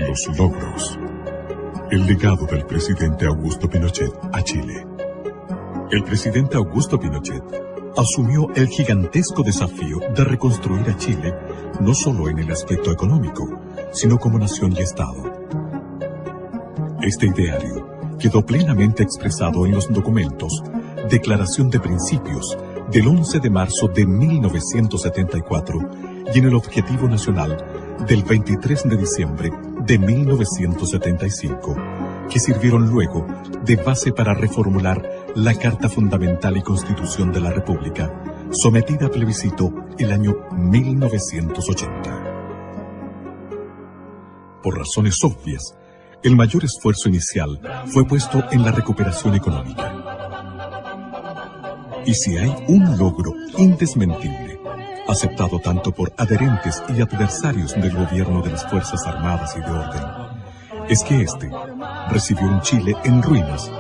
Los logros. El legado del presidente Augusto Pinochet a Chile. El presidente Augusto Pinochet asumió el gigantesco desafío de reconstruir a Chile no solo en el aspecto económico, sino como nación y Estado. Este ideario quedó plenamente expresado en los documentos Declaración de Principios del 11 de marzo de 1974 y en el Objetivo Nacional del 23 de diciembre de 1975, que sirvieron luego de base para reformular la Carta Fundamental y Constitución de la República, sometida a plebiscito el año 1980. Por razones obvias, el mayor esfuerzo inicial fue puesto en la recuperación económica. Y si hay un logro indesmentible, aceptado tanto por adherentes y adversarios del gobierno de las Fuerzas Armadas y de Orden, es que este recibió un Chile en ruinas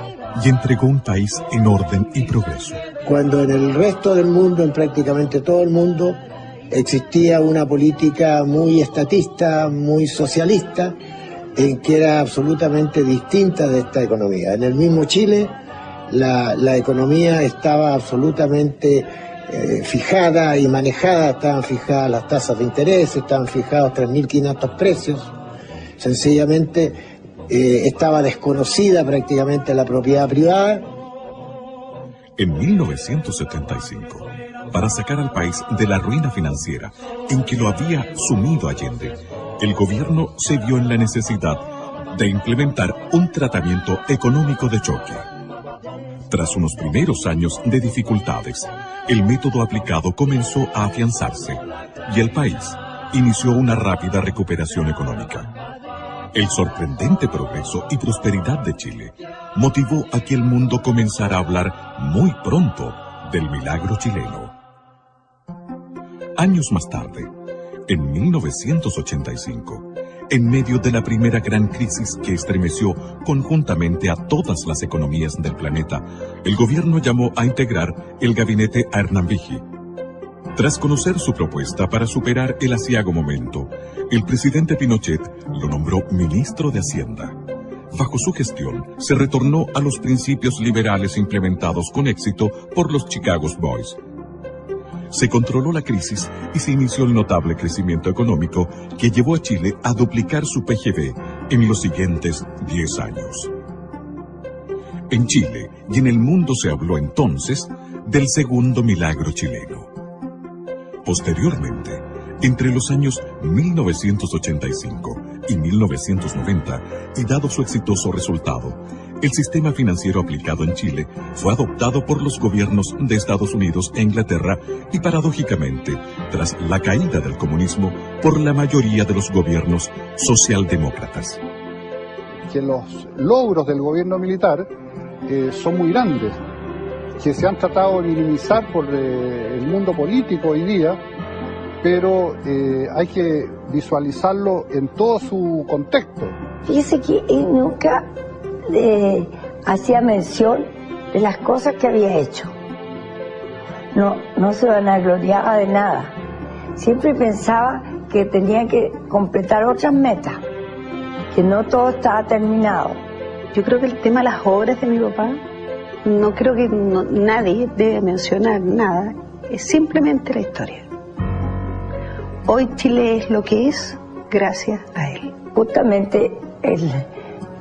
y entregó un país en orden y progreso. Cuando en el resto del mundo, en prácticamente todo el mundo, existía una política muy estatista, muy socialista, en que era absolutamente distinta de esta economía. En el mismo Chile, la economía estaba absolutamente fijada y manejada, estaban fijadas las tasas de interés, estaban fijados 3.500 precios, sencillamente estaba desconocida prácticamente la propiedad privada. En 1975, para sacar al país de la ruina financiera en que lo había sumido Allende, el gobierno se vio en la necesidad de implementar un tratamiento económico de choque. Tras unos primeros años de dificultades, el método aplicado comenzó a afianzarse y el país inició una rápida recuperación económica. El sorprendente progreso y prosperidad de Chile motivó a que el mundo comenzara a hablar muy pronto del milagro chileno. Años más tarde, en 1985, en medio de la primera gran crisis que estremeció conjuntamente a todas las economías del planeta, el gobierno llamó a integrar el gabinete a Hernán Vigil. Tras conocer su propuesta para superar el aciago momento, el presidente Pinochet lo nombró ministro de Hacienda. Bajo su gestión, se retornó a los principios liberales implementados con éxito por los Chicago Boys. Se controló la crisis y se inició el notable crecimiento económico que llevó a Chile a duplicar su PGB en los siguientes 10 años. En Chile y en el mundo se habló entonces del segundo milagro chileno. Posteriormente, entre los años 1985 y 1990, y dado su exitoso resultado, el sistema financiero aplicado en Chile fue adoptado por los gobiernos de Estados Unidos e Inglaterra y, paradójicamente, tras la caída del comunismo, por la mayoría de los gobiernos socialdemócratas. Que los logros del gobierno militar son muy grandes, que se han tratado de minimizar por el mundo político hoy día, pero hay que visualizarlo en todo su contexto. Fíjese que él nunca hacía mención de las cosas que había hecho. No se vanagloriaba de nada. Siempre pensaba que tenía que completar otras metas, que no todo estaba terminado. Yo creo que el tema de las obras de mi papá, no creo que nadie debe mencionar nada, es simplemente la historia. Hoy Chile es lo que es gracias a él. Justamente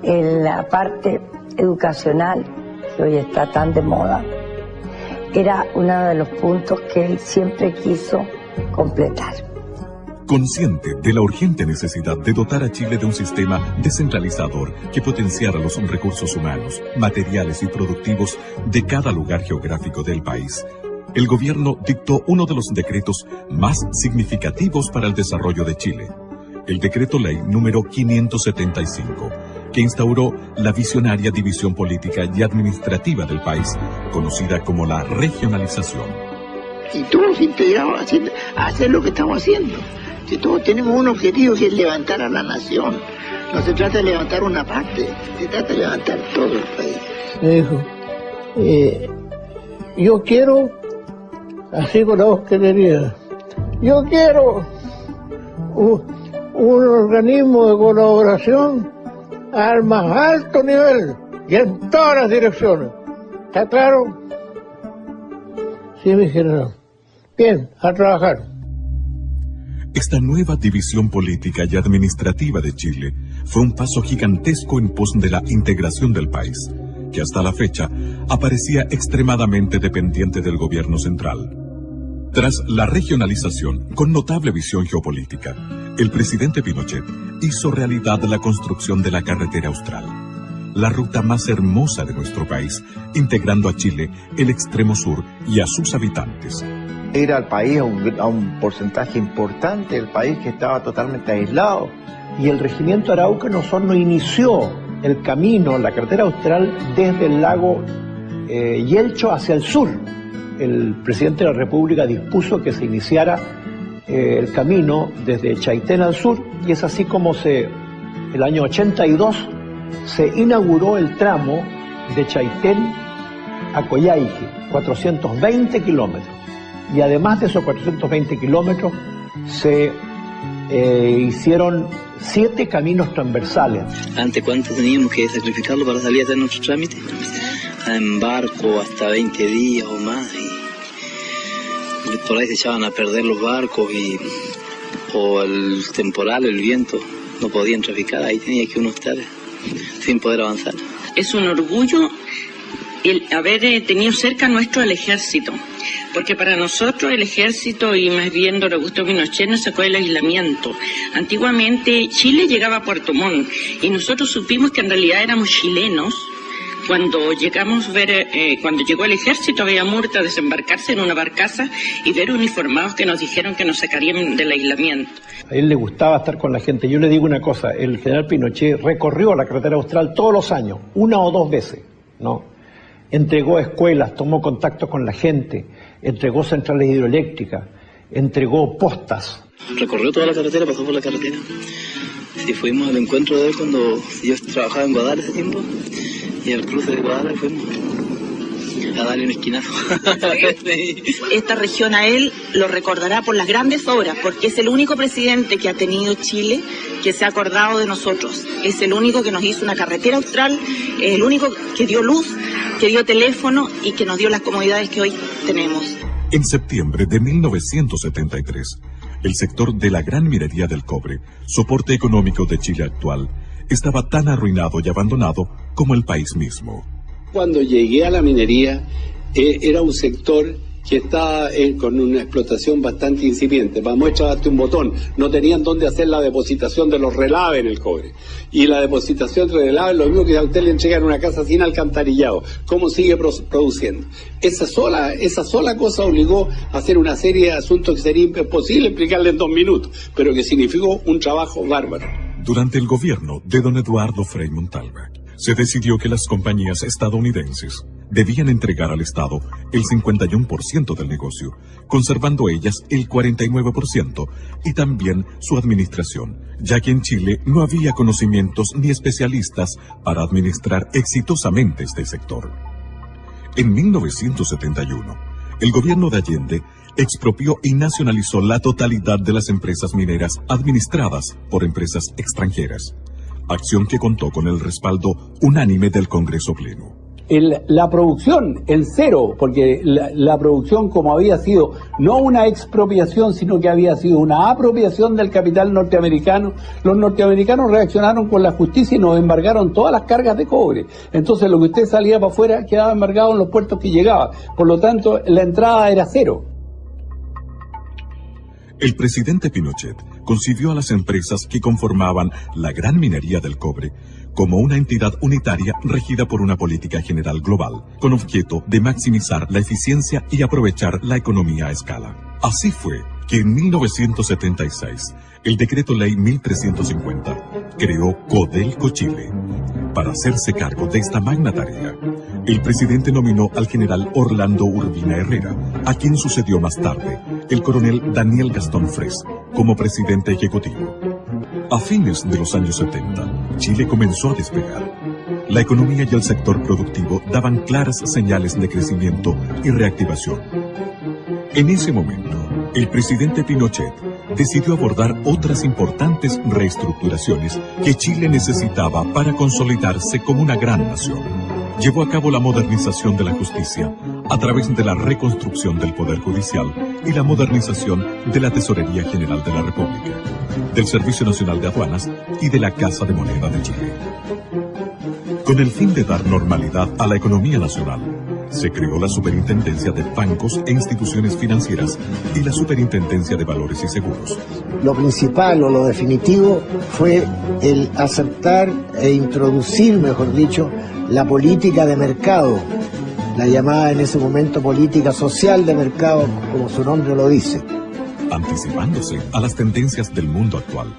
en la parte educacional, que hoy está tan de moda, era uno de los puntos que él siempre quiso completar. Consciente de la urgente necesidad de dotar a Chile de un sistema descentralizador que potenciara los recursos humanos, materiales y productivos de cada lugar geográfico del país, el gobierno dictó uno de los decretos más significativos para el desarrollo de Chile, el Decreto Ley número 575, que instauró la visionaria división política y administrativa del país, conocida como la regionalización. Y todos integramos a hacer lo que estamos haciendo. Si todos tenemos un objetivo, que es levantar a la nación. No se trata de levantar una parte, se trata de levantar todo el país. Me dijo, yo quiero, así con la voz que tenía, yo quiero un organismo de colaboración al más alto nivel y en todas las direcciones. ¿Está claro? Sí, mi general. Bien, a trabajar. Esta nueva división política y administrativa de Chile fue un paso gigantesco en pos de la integración del país, que hasta la fecha aparecía extremadamente dependiente del gobierno central. Tras la regionalización, con notable visión geopolítica, el presidente Pinochet hizo realidad la construcción de la carretera austral, la ruta más hermosa de nuestro país, integrando a Chile, el extremo sur y a sus habitantes. Ir al país a un porcentaje importante del país que estaba totalmente aislado. Y el regimiento Araucano Osorno inició el camino, la carretera austral, desde el lago Yelcho hacia el sur. El presidente de la República dispuso que se iniciara el camino desde Chaitén al sur, y es así como el año 82 se inauguró el tramo de Chaitén a Coyhaique, 420 kilómetros. Y además de esos 420 kilómetros se hicieron 7 caminos transversales. ¿Ante cuánto teníamos que sacrificarlo para salir a hacer nuestro trámite? En barco hasta 20 días o más. Y por ahí se echaban a perder los barcos o el temporal, el viento, no podían traficar. Ahí tenía que uno estar sin poder avanzar. Es un orgullo el haber tenido cerca nuestro el ejército, porque para nosotros el ejército, y más bien don Augusto Pinochet, nos sacó del aislamiento. Antiguamente Chile llegaba a Puerto Montt y nosotros supimos que en realidad éramos chilenos cuando llegamos a ver, cuando llegó el ejército a Villamurta, desembarcarse en una barcaza y ver uniformados que nos dijeron que nos sacarían del aislamiento. A él le gustaba estar con la gente. Yo le digo una cosa, el general Pinochet recorrió la carretera austral todos los años, 1 o 2 veces, ¿no? Entregó escuelas, tomó contacto con la gente, entregó centrales hidroeléctricas, entregó postas. Recorrió toda la carretera, pasó por la carretera. Sí, fuimos al encuentro de él cuando yo trabajaba en Guadalajara ese tiempo, y al cruce de Guadalajara fuimos a darle un esquinazo. Sí. Esta región a él lo recordará por las grandes obras, porque es el único presidente que ha tenido Chile que se ha acordado de nosotros. Es el único que nos hizo una carretera austral, es el único que dio luz, que dio teléfono y que nos dio las comodidades que hoy tenemos. En septiembre de 1973, el sector de la gran minería del cobre, soporte económico de Chile actual, estaba tan arruinado y abandonado como el país mismo. Cuando llegué a la minería, era un sector que estaba con una explotación bastante incipiente. Para muestra, date un botón. No tenían dónde hacer la depositación de los relaves en el cobre. Y la depositación de relaves, lo mismo que a usted le entregan una casa sin alcantarillado. ¿Cómo sigue produciendo? Esa sola cosa obligó a hacer una serie de asuntos que sería imposible explicarle en 2 minutos, pero que significó un trabajo bárbaro. Durante el gobierno de don Eduardo Frei Montalva, se decidió que las compañías estadounidenses debían entregar al Estado el 51% del negocio, conservando ellas el 49% y también su administración, ya que en Chile no había conocimientos ni especialistas para administrar exitosamente este sector. En 1971, el gobierno de Allende expropió y nacionalizó la totalidad de las empresas mineras administradas por empresas extranjeras, acción que contó con el respaldo unánime del Congreso Pleno. La producción, el cero, porque la producción, como había sido no una expropiación, sino que había sido una apropiación del capital norteamericano, los norteamericanos reaccionaron con la justicia y nos embargaron todas las cargas de cobre. Entonces lo que usted salía para afuera quedaba embargado en los puertos que llegaba. Por lo tanto, la entrada era cero. El presidente Pinochet concibió a las empresas que conformaban la gran minería del cobre como una entidad unitaria regida por una política general global, con objeto de maximizar la eficiencia y aprovechar la economía a escala. Así fue que en 1976, el Decreto Ley 1350 creó Codelco Chile. Para hacerse cargo de esta magna tarea, el presidente nominó al general Orlando Urbina Herrera, a quien sucedió más tarde el coronel Daniel Gastón Fres, como presidente ejecutivo. A fines de los años 70, Chile comenzó a despegar. La economía y el sector productivo daban claras señales de crecimiento y reactivación. En ese momento, el presidente Pinochet decidió abordar otras importantes reestructuraciones que Chile necesitaba para consolidarse como una gran nación. Llevó a cabo la modernización de la justicia a través de la reconstrucción del Poder Judicial y la modernización de la Tesorería General de la República, del Servicio Nacional de Aduanas y de la Casa de Moneda de Chile. Con el fin de dar normalidad a la economía nacional, se creó la Superintendencia de Bancos e Instituciones Financieras y la Superintendencia de Valores y Seguros. Lo principal o lo definitivo fue el aceptar e introducir, mejor dicho, la política de mercado, la llamada en ese momento política social de mercado, como su nombre lo dice. Anticipándose a las tendencias del mundo actual,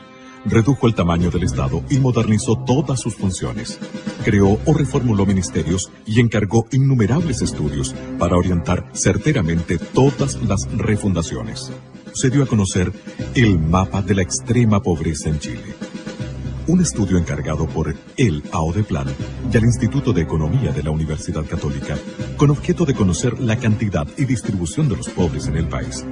redujo el tamaño del Estado y modernizó todas sus funciones. Creó o reformuló ministerios y encargó innumerables estudios para orientar certeramente todas las refundaciones. Se dio a conocer el mapa de la extrema pobreza en Chile. Un estudio encargado por el AODEPLAN y al Instituto de Economía de la Universidad Católica, con objeto de conocer la cantidad y distribución de los pobres en el país.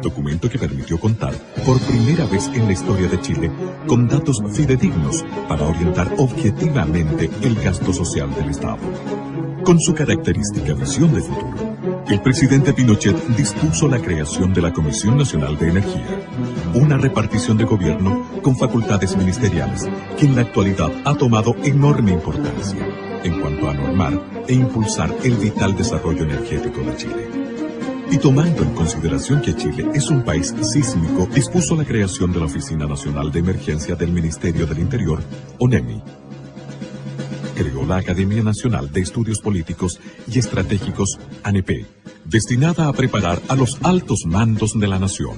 Documento que permitió contar por primera vez en la historia de Chile con datos fidedignos para orientar objetivamente el gasto social del Estado. Con su característica visión de futuro, el presidente Pinochet dispuso la creación de la Comisión Nacional de Energía, una repartición de gobierno con facultades ministeriales que en la actualidad ha tomado enorme importancia en cuanto a normar e impulsar el vital desarrollo energético de Chile. Y tomando en consideración que Chile es un país sísmico, dispuso la creación de la Oficina Nacional de Emergencia del Ministerio del Interior, ONEMI. Creó la Academia Nacional de Estudios Políticos y Estratégicos, ANEP, destinada a preparar a los altos mandos de la nación.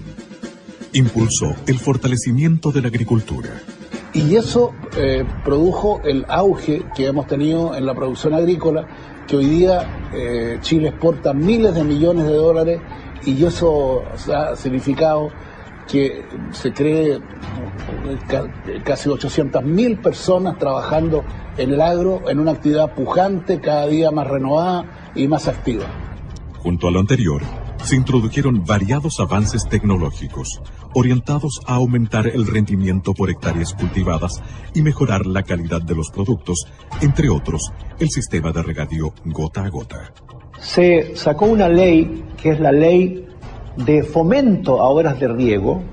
Impulsó el fortalecimiento de la agricultura. Y eso produjo el auge que hemos tenido en la producción agrícola, que hoy día Chile exporta miles de millones de dólares, y eso ha significado que se cree casi 800.000 personas trabajando en el agro, en una actividad pujante, cada día más renovada y más activa. Junto a lo anterior, se introdujeron variados avances tecnológicos orientados a aumentar el rendimiento por hectáreas cultivadas y mejorar la calidad de los productos, entre otros, el sistema de regadío gota a gota. Se sacó una ley, que es la ley de fomento a obras de riego,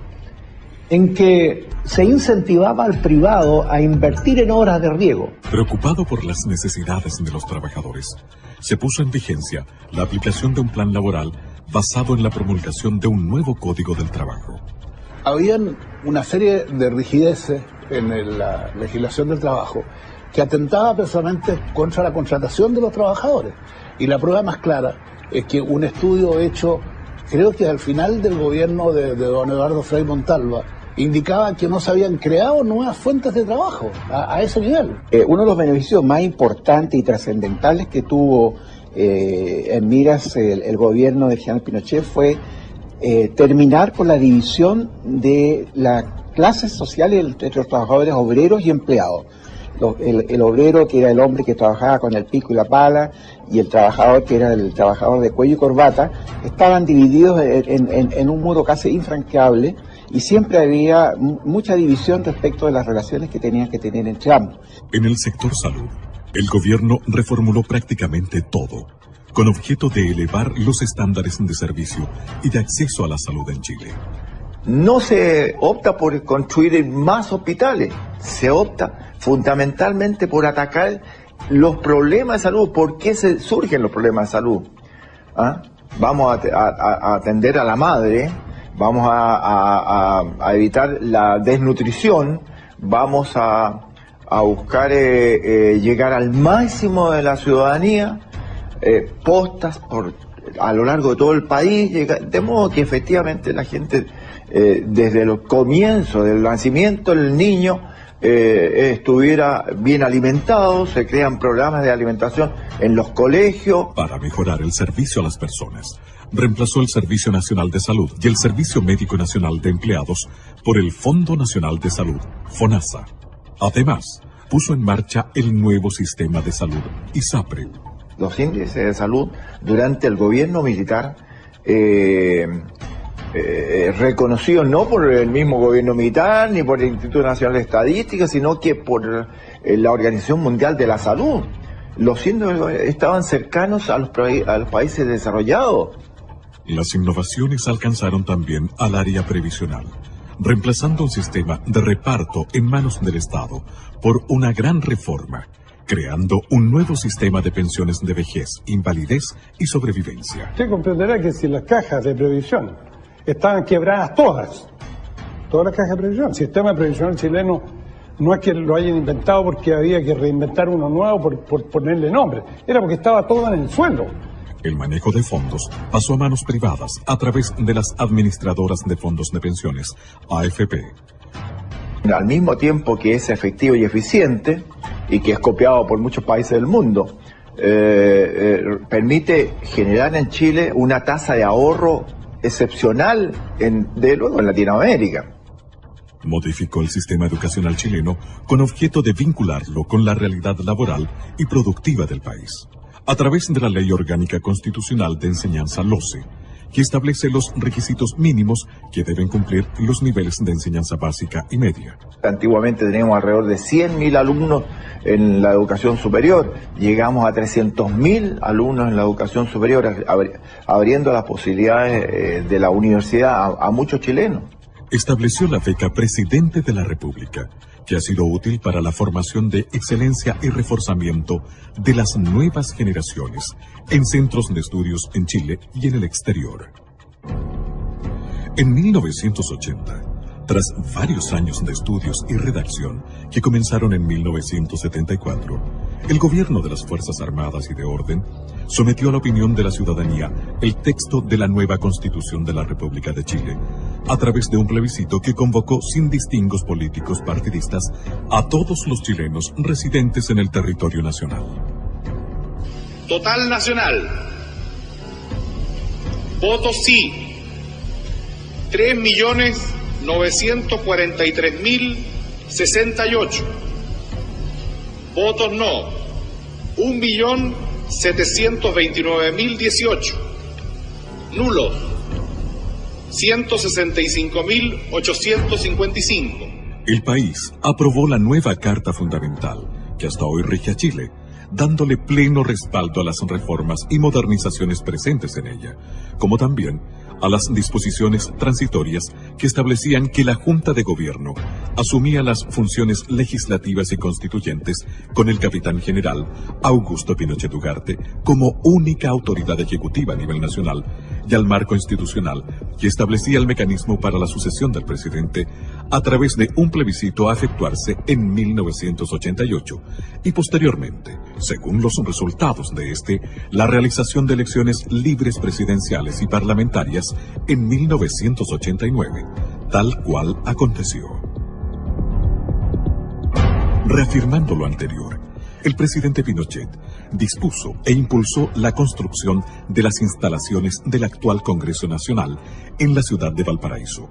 en que se incentivaba al privado a invertir en obras de riego. Preocupado por las necesidades de los trabajadores, se puso en vigencia la aplicación de un plan laboral basado en la promulgación de un nuevo Código del Trabajo. Habían una serie de rigideces en la legislación del trabajo que atentaba precisamente contra la contratación de los trabajadores. Y la prueba más clara es que un estudio hecho, creo que al final del gobierno de don Eduardo Frei Montalva, indicaba que no se habían creado nuevas fuentes de trabajo a ese nivel. Uno de los beneficios más importantes y trascendentales que tuvo en miras el gobierno del general Pinochet fue terminar con la división de las clases sociales entre los trabajadores obreros y empleados. El obrero, que era el hombre que trabajaba con el pico y la pala, y el trabajador, que era el trabajador de cuello y corbata, estaban divididos en un modo casi infranqueable, y siempre había mucha división respecto de las relaciones que tenían que tener entre ambos. En el sector salud, el gobierno reformuló prácticamente todo, con objeto de elevar los estándares de servicio y de acceso a la salud en Chile. No se opta por construir más hospitales, se opta fundamentalmente por atacar los problemas de salud. ¿Por qué surgen los problemas de salud? Vamos a atender a la madre, vamos a evitar la desnutrición, vamos a buscar llegar al máximo de la ciudadanía, postas a lo largo de todo el país, de modo que efectivamente la gente, desde el comienzo del nacimiento del niño, estuviera bien alimentado. Se crean programas de alimentación en los colegios. Para mejorar el servicio a las personas, reemplazó el Servicio Nacional de Salud y el Servicio Médico Nacional de Empleados por el Fondo Nacional de Salud, FONASA. Además, puso en marcha el nuevo sistema de salud, ISAPRE. Los índices de salud durante el gobierno militar reconocidos no por el mismo gobierno militar ni por el Instituto Nacional de Estadística, sino que por la Organización Mundial de la Salud. Los índices estaban cercanos a los países desarrollados. Las innovaciones alcanzaron también al área previsional, reemplazando un sistema de reparto en manos del Estado por una gran reforma, creando un nuevo sistema de pensiones de vejez, invalidez y sobrevivencia. Usted comprenderá que si las cajas de previsión estaban quebradas todas las cajas de previsión, el sistema previsional chileno no es que lo hayan inventado porque había que reinventar uno nuevo por ponerle nombre, era porque estaba todo en el suelo. El manejo de fondos pasó a manos privadas a través de las administradoras de fondos de pensiones, AFP. Al mismo tiempo que es efectivo y eficiente, y que es copiado por muchos países del mundo, permite generar en Chile una tasa de ahorro excepcional, de luego en Latinoamérica. Modificó el sistema educacional chileno con objeto de vincularlo con la realidad laboral y productiva del país, a través de la Ley Orgánica Constitucional de Enseñanza LOCE, que establece los requisitos mínimos que deben cumplir los niveles de enseñanza básica y media. Antiguamente teníamos alrededor de 100.000 alumnos en la educación superior, llegamos a 300.000 alumnos en la educación superior, abriendo las posibilidades de la universidad a muchos chilenos. Estableció la beca Presidente de la República, que ha sido útil para la formación de excelencia y reforzamiento de las nuevas generaciones en centros de estudios en Chile y en el exterior. En 1980, tras varios años de estudios y redacción que comenzaron en 1974, el gobierno de las Fuerzas Armadas y de Orden sometió a la opinión de la ciudadanía el texto de la nueva Constitución de la República de Chile, a través de un plebiscito que convocó sin distingos políticos partidistas a todos los chilenos residentes en el territorio nacional. Total nacional. Votos sí, 3.943.068. Votos no, 1.729.018. Nulos, 165.855. El país aprobó la nueva Carta Fundamental, que hasta hoy rige a Chile, dándole pleno respaldo a las reformas y modernizaciones presentes en ella, como también a las disposiciones transitorias que establecían que la Junta de Gobierno asumía las funciones legislativas y constituyentes con el capitán general Augusto Pinochet Ugarte como única autoridad ejecutiva a nivel nacional, y al marco institucional que establecía el mecanismo para la sucesión del presidente a través de un plebiscito a efectuarse en 1988 y posteriormente, según los resultados de la realización de elecciones libres presidenciales y parlamentarias en 1989, tal cual aconteció. Reafirmando lo anterior, el presidente Pinochet dispuso e impulsó la construcción de las instalaciones del actual Congreso Nacional en la ciudad de Valparaíso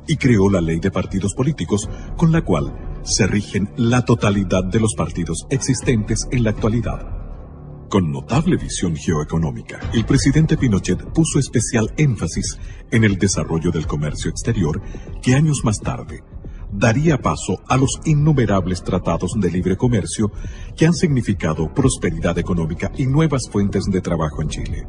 y creó la ley de partidos políticos con la cual se rigen la totalidad de los partidos existentes en la actualidad. Con notable visión geoeconómica, el presidente Pinochet puso especial énfasis en el desarrollo del comercio exterior que años más tarde daría paso a los innumerables tratados de libre comercio que han significado prosperidad económica y nuevas fuentes de trabajo en Chile.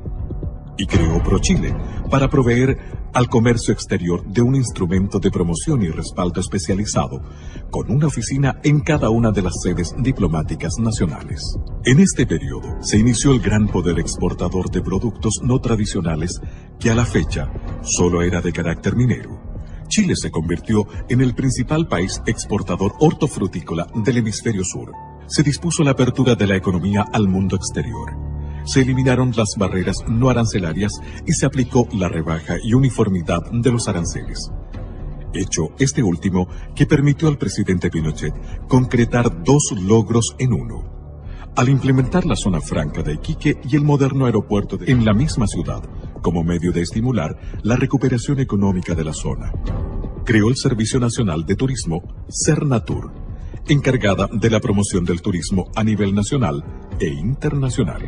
Y creó ProChile para proveer al comercio exterior de un instrumento de promoción y respaldo especializado, con una oficina en cada una de las sedes diplomáticas nacionales. En este periodo se inició el gran poder exportador de productos no tradicionales que a la fecha solo era de carácter minero. Chile se convirtió en el principal país exportador hortofrutícola del hemisferio sur. Se dispuso la apertura de la economía al mundo exterior. Se eliminaron las barreras no arancelarias y se aplicó la rebaja y uniformidad de los aranceles. Hecho este último que permitió al presidente Pinochet concretar dos logros en uno. Al implementar la zona franca de Iquique y el moderno aeropuerto en la misma ciudad, como medio de estimular la recuperación económica de la zona. Creó el Servicio Nacional de Turismo, Sernatur, encargada de la promoción del turismo a nivel nacional e internacional.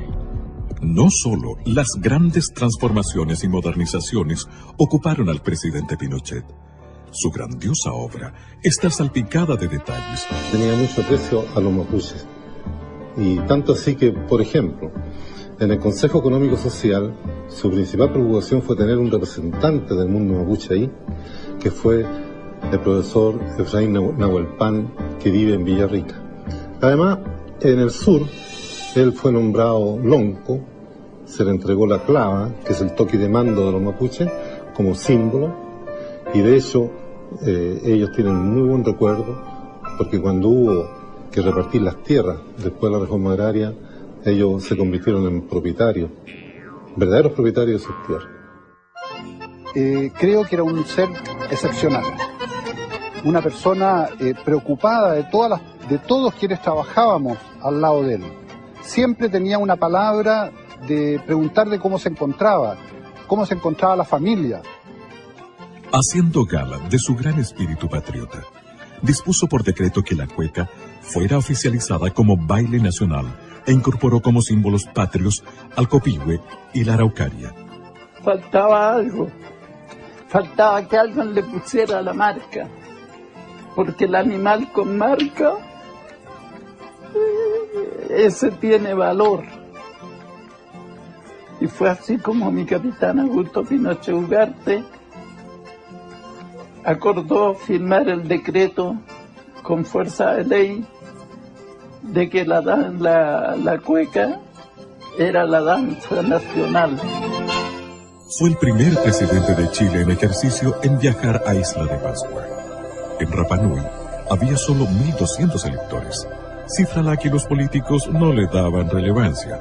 No solo las grandes transformaciones y modernizaciones ocuparon al presidente Pinochet. Su grandiosa obra está salpicada de detalles. Tenía mucho aprecio a los mapuches. Y tanto así que, por ejemplo, en el Consejo Económico Social, su principal preocupación fue tener un representante del mundo mapuche ahí, que fue el profesor Efraín Nahuelpan, que vive en Villarrica. Además, en el sur, él fue nombrado lonco, se le entregó la clava, que es el toque de mando de los mapuches, como símbolo, y de hecho, ellos tienen muy buen recuerdo, porque cuando hubo que repartir las tierras después de la reforma agraria, ellos se convirtieron en propietarios, verdaderos propietarios de sus tierras. Creo que era un ser excepcional, una persona preocupada de todos quienes trabajábamos al lado de él. Siempre tenía una palabra de preguntar de cómo se encontraba la familia. Haciendo gala de su gran espíritu patriota, dispuso por decreto que la cueca fuera oficializada como baile nacional e incorporó como símbolos patrios al copihue y la araucaria. Faltaba algo, faltaba que alguien le pusiera la marca, porque el animal con marca, ese tiene valor. Y fue así como mi capitán Augusto Pinochet Ugarte acordó firmar el decreto con fuerza de ley de que la cueca era la danza nacional. Fue el primer presidente de Chile en ejercicio en viajar a Isla de Pascua. En Rapa Nui había solo 1.200 electores, cifra a la que los políticos no le daban relevancia.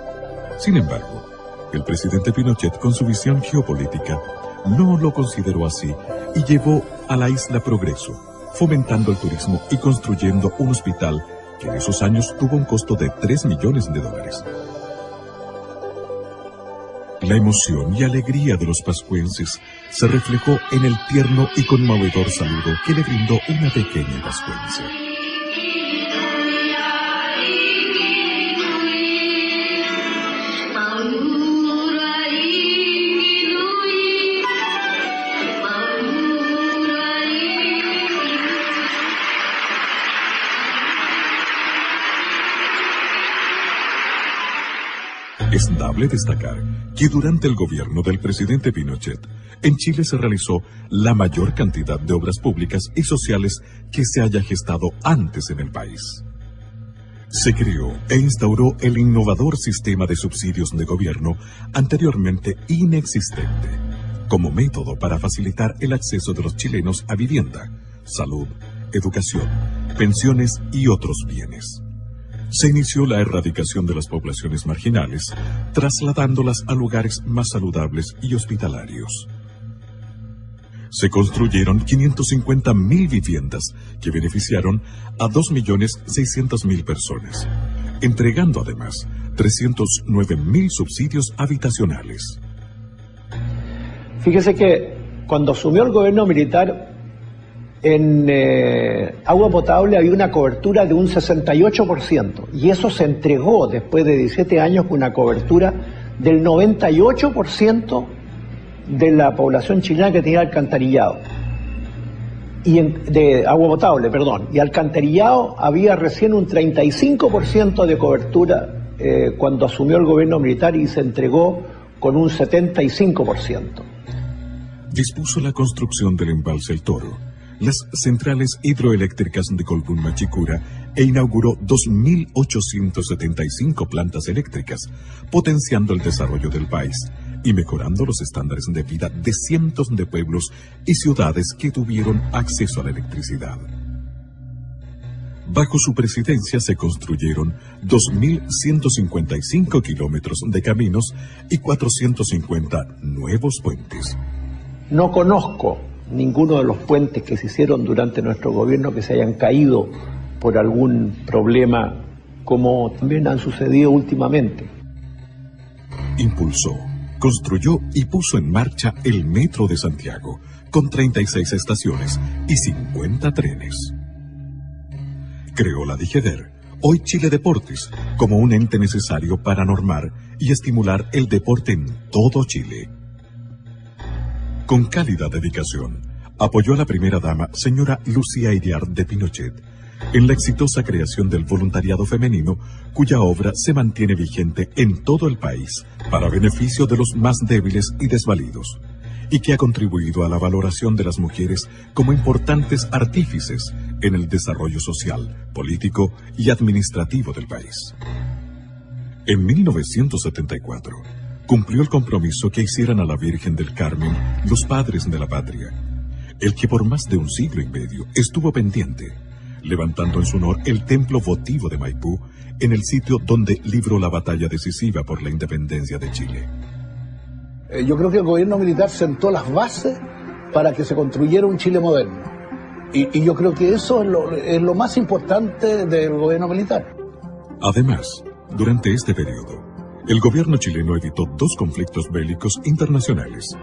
Sin embargo, el presidente Pinochet, con su visión geopolítica, no lo consideró así y llevó a la isla progreso, fomentando el turismo y construyendo un hospital que en esos años tuvo un costo de $3 millones. La emoción y alegría de los pascuenses se reflejó en el tierno y conmovedor saludo que le brindó una pequeña pascuense. Es dable destacar que durante el gobierno del presidente Pinochet, en Chile se realizó la mayor cantidad de obras públicas y sociales que se haya gestado antes en el país. Se creó e instauró el innovador sistema de subsidios de gobierno anteriormente inexistente, como método para facilitar el acceso de los chilenos a vivienda, salud, educación, pensiones y otros bienes. Se inició la erradicación de las poblaciones marginales, trasladándolas a lugares más saludables y hospitalarios. Se construyeron 550.000 viviendas que beneficiaron a 2.600.000 personas, entregando además 309.000 subsidios habitacionales. Fíjese que cuando asumió el gobierno militar, en agua potable había una cobertura de un 68%, y eso se entregó después de 17 años con una cobertura del 98% de la población chilena que tenía alcantarillado, de agua potable, perdón, y alcantarillado había recién un 35% de cobertura cuando asumió el gobierno militar, y se entregó con un 75%. Dispuso la construcción del embalse El Toro, las centrales hidroeléctricas de Colbún Machicura e inauguró 2.875 plantas eléctricas, potenciando el desarrollo del país y mejorando los estándares de vida de cientos de pueblos y ciudades que tuvieron acceso a la electricidad. Bajo su presidencia se construyeron 2.155 kilómetros de caminos y 450 nuevos puentes. No conozco ninguno de los puentes que se hicieron durante nuestro gobierno que se hayan caído por algún problema, como también han sucedido últimamente. Impulsó, construyó y puso en marcha el Metro de Santiago, con 36 estaciones y 50 trenes. Creó la DIGEDER, hoy Chile Deportes, como un ente necesario para normar y estimular el deporte en todo Chile. Con cálida dedicación, apoyó a la primera dama, señora Lucía Iriart de Pinochet, en la exitosa creación del voluntariado femenino, cuya obra se mantiene vigente en todo el país para beneficio de los más débiles y desvalidos, y que ha contribuido a la valoración de las mujeres como importantes artífices en el desarrollo social, político y administrativo del país. En 1974, cumplió el compromiso que hicieran a la Virgen del Carmen los padres de la patria, el que por más de un siglo y medio estuvo pendiente, levantando en su honor el templo votivo de Maipú, en el sitio donde libró la batalla decisiva por la independencia de Chile. Yo creo que el gobierno militar sentó las bases para que se construyera un Chile moderno. Y yo creo que eso es lo más importante del gobierno militar. Además, durante este periodo, el gobierno chileno evitó 2 conflictos bélicos internacionales,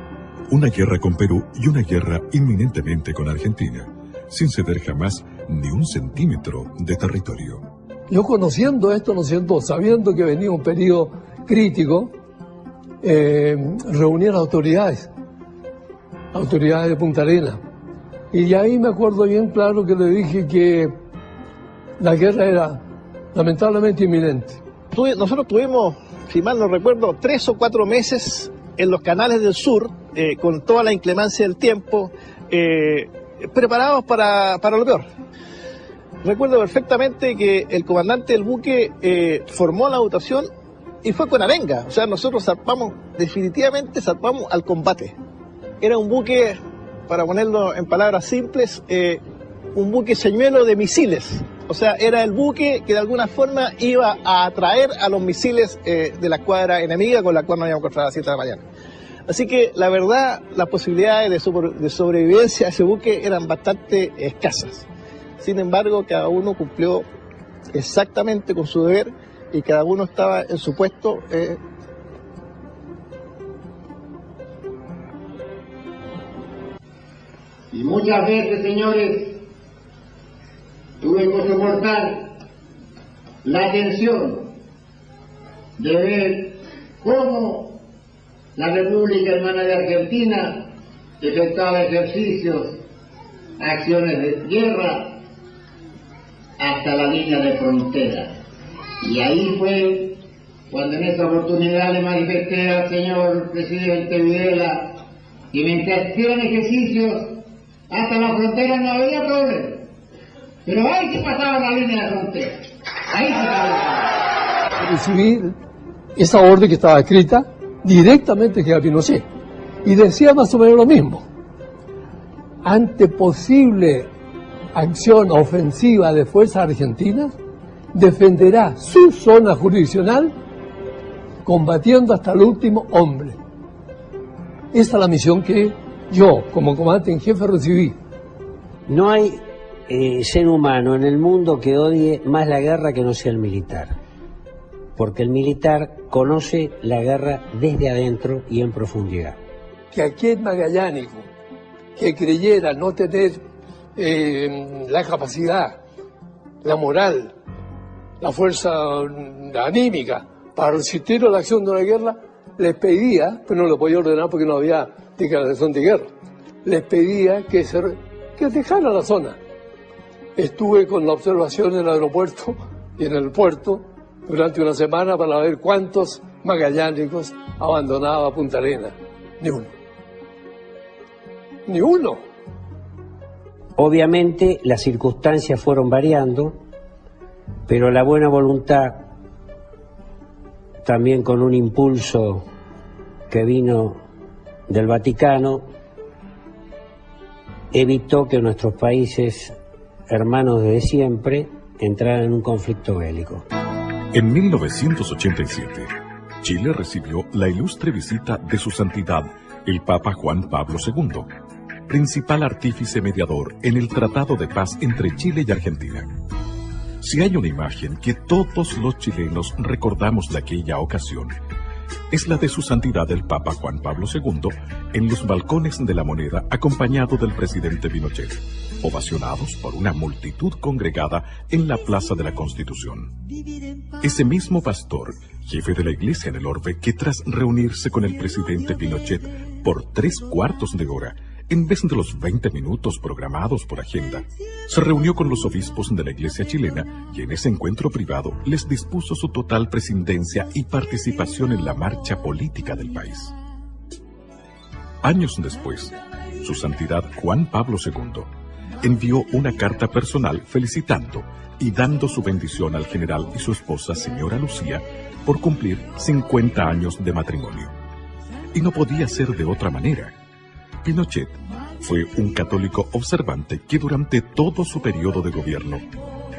una guerra con Perú y una guerra inminentemente con Argentina, sin ceder jamás ni un centímetro de territorio. Yo conociendo esto, sabiendo que venía un periodo crítico, reuní a las autoridades de Punta Arenas, y ahí me acuerdo bien claro que le dije que la guerra era lamentablemente inminente. Nosotros tuvimos, si mal no recuerdo, 3 o 4 meses en los canales del sur, con toda la inclemencia del tiempo, preparados para lo peor. Recuerdo perfectamente que el comandante del buque formó la dotación y fue con arenga. O sea, nosotros definitivamente zarpamos al combate. Era un buque, para ponerlo en palabras simples, un buque señuelo de misiles. O sea, era el buque que de alguna forma iba a atraer a los misiles de la escuadra enemiga con la cual nos íbamos a encontrar a las 7 de la mañana. Así que, la verdad, las posibilidades de sobrevivencia a ese buque eran bastante escasas. Sin embargo, cada uno cumplió exactamente con su deber y cada uno estaba en su puesto. Y muchas veces, señores, tuve que soportar la tensión de ver cómo la República Hermana de Argentina efectuaba ejercicios, acciones de guerra hasta la línea de frontera. Y ahí fue cuando en esa oportunidad le manifesté al señor presidente Videla que mientras hacían ejercicios hasta la frontera no había problema, pero ahí se pasaba la línea de frontera, ahí se pasaba. Recibí esa orden que estaba escrita directamente que a Pinochet y decía más o menos lo mismo: ante posible acción ofensiva de fuerzas argentinas, defenderá su zona jurisdiccional combatiendo hasta el último hombre. Esta es la misión que yo, como comandante en jefe, recibí. No hay ser humano en el mundo que odie más la guerra que no sea el militar, porque el militar conoce la guerra desde adentro y en profundidad. Que aquel magallánico que creyera no tener la capacidad, la moral, la fuerza anímica para resistir a la acción de una guerra, les pedía, pero no lo podía ordenar porque no había declaración de guerra, les pedía que dejaran la zona. Estuve con la observación en el aeropuerto y en el puerto durante una semana para ver cuántos magallánicos abandonaba Punta Arenas. Ni uno. Ni uno. Obviamente las circunstancias fueron variando, pero la buena voluntad, también con un impulso que vino del Vaticano, evitó que nuestros países hermanos desde siempre entraran en un conflicto bélico. En 1987, Chile recibió la ilustre visita de su santidad, el Papa Juan Pablo II, principal artífice mediador en el Tratado de Paz entre Chile y Argentina. Si hay una imagen que todos los chilenos recordamos de aquella ocasión, es la de su santidad el Papa Juan Pablo II en los balcones de la Moneda acompañado del presidente Pinochet. ovacionados por una multitud congregada en la Plaza de la Constitución. Ese mismo pastor, jefe de la iglesia en el orbe, que tras reunirse con el presidente Pinochet por 3/4 de hora, en vez de los 20 minutos programados por agenda, se reunió con los obispos de la iglesia chilena y en ese encuentro privado les dispuso su total presidencia y participación en la marcha política del país. Años después, su santidad Juan Pablo II envió una carta personal felicitando y dando su bendición al general y su esposa, señora Lucía, por cumplir 50 años de matrimonio. Y no podía ser de otra manera. Pinochet fue un católico observante que durante todo su periodo de gobierno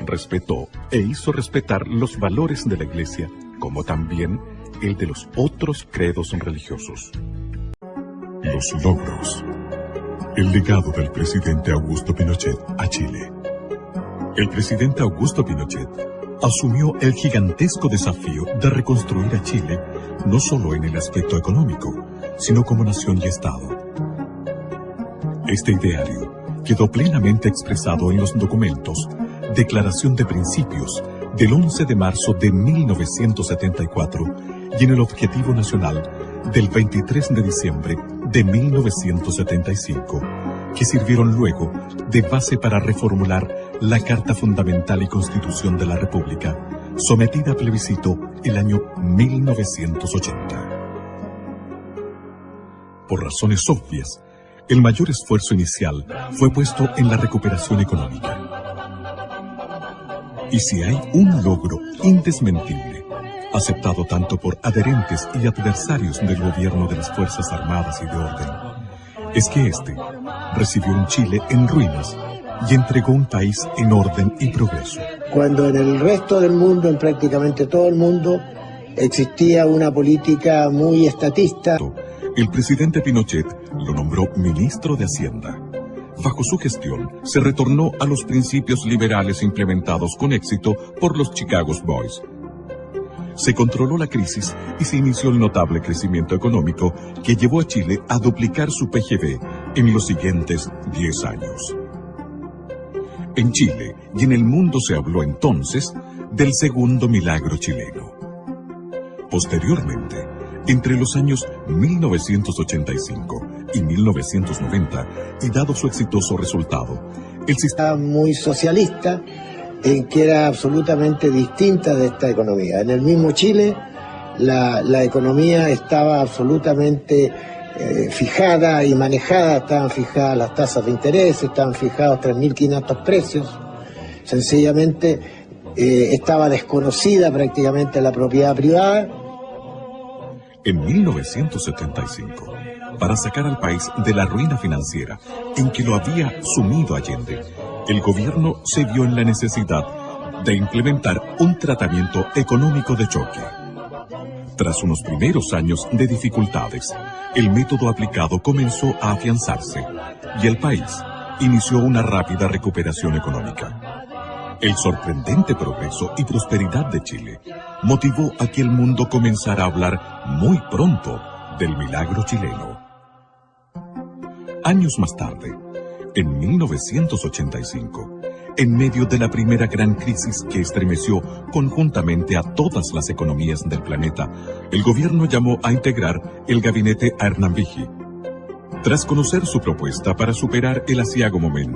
respetó e hizo respetar los valores de la Iglesia, como también el de los otros credos religiosos. Los logros. El legado del presidente Augusto Pinochet a Chile. El presidente Augusto Pinochet asumió el gigantesco desafío de reconstruir a Chile no solo en el aspecto económico, sino como nación y Estado. Este ideario quedó plenamente expresado en los documentos Declaración de Principios del 11 de marzo de 1974 y en el Objetivo Nacional del 23 de diciembre de 1975, que sirvieron luego de base para reformular la Carta Fundamental y Constitución de la República, sometida a plebiscito el año 1980. Por razones obvias, el mayor esfuerzo inicial fue puesto en la recuperación económica. Y si hay un logro indesmentible, aceptado tanto por adherentes y adversarios del gobierno de las Fuerzas Armadas y de Orden, es que éste recibió un Chile en ruinas y entregó un país en orden y progreso. Cuando en el resto del mundo, en prácticamente todo el mundo, existía una política muy estatista. El presidente Pinochet lo nombró ministro de Hacienda. Bajo su gestión, se retornó a los principios liberales implementados con éxito por los Chicago Boys. Se controló la crisis y se inició el notable crecimiento económico que llevó a Chile a duplicar su PGB en los siguientes 10 años. En Chile y en el mundo se habló entonces del segundo milagro chileno. Posteriormente, entre los años 1985 y 1990, y dado su exitoso resultado, el sistema muy socialista, en que era absolutamente distinta de esta economía. En el mismo Chile, la economía estaba absolutamente fijada y manejada, estaban fijadas las tasas de interés, estaban fijados 3.500 precios, sencillamente estaba desconocida prácticamente la propiedad privada. En 1975, para sacar al país de la ruina financiera en que lo había sumido Allende, el gobierno se vio en la necesidad de implementar un tratamiento económico de choque. Tras unos primeros años de dificultades, el método aplicado comenzó a afianzarse y el país inició una rápida recuperación económica. El sorprendente progreso y prosperidad de Chile motivó a que el mundo comenzara a hablar muy pronto del milagro chileno. Años más tarde, en 1985, en medio de la primera gran crisis que estremeció conjuntamente a todas las economías del planeta, el gobierno llamó a integrar el gabinete a Hernán Vigi. Tras conocer su propuesta para superar el aciago momento,